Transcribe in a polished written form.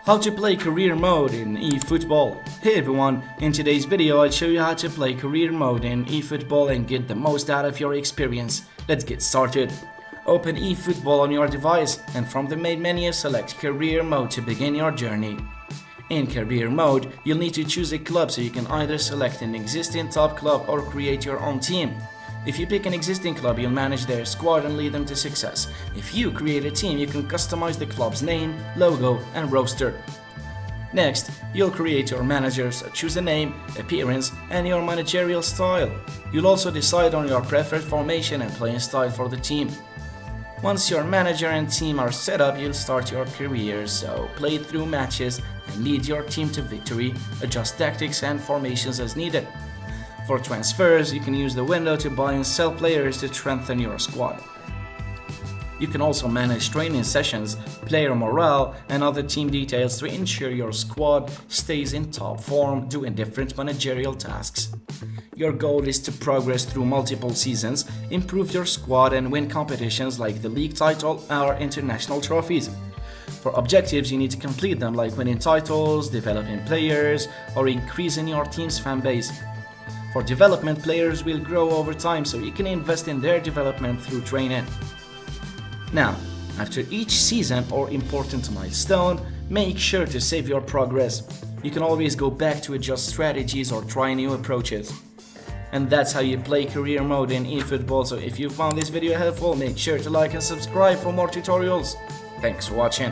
How to play career mode in eFootball. Hey everyone, in today's video I'll show you how to play career mode in eFootball and get the most out of your experience. Let's get started. Open eFootball on your device and from the main menu select career mode to begin your journey. In career mode, you'll need to choose a club, so you can either select an existing top club or create your own team. If you pick an existing club, you'll manage their squad and lead them to success. If you create a team, you can customize the club's name, logo, and roster. Next, you'll create your managers, choose a name, appearance, and your managerial style. You'll also decide on your preferred formation and playing style for the team. Once your manager and team are set up, you'll start your career, so play through matches and lead your team to victory, adjust tactics and formations as needed. For transfers, you can use the window to buy and sell players to strengthen your squad. You can also manage training sessions, player morale, and other team details to ensure your squad stays in top form, doing different managerial tasks. Your goal is to progress through multiple seasons, improve your squad, and win competitions like the league title or international trophies. For objectives, you need to complete them, like winning titles, developing players, or increasing your team's fan base. For development, players will grow over time, so you can invest in their development through training. Now, after each season or important milestone, make sure to save your progress. You can always go back to adjust strategies or try new approaches. And that's how you play career mode in eFootball. So if you found this video helpful, make sure to like and subscribe for more tutorials. Thanks for watching.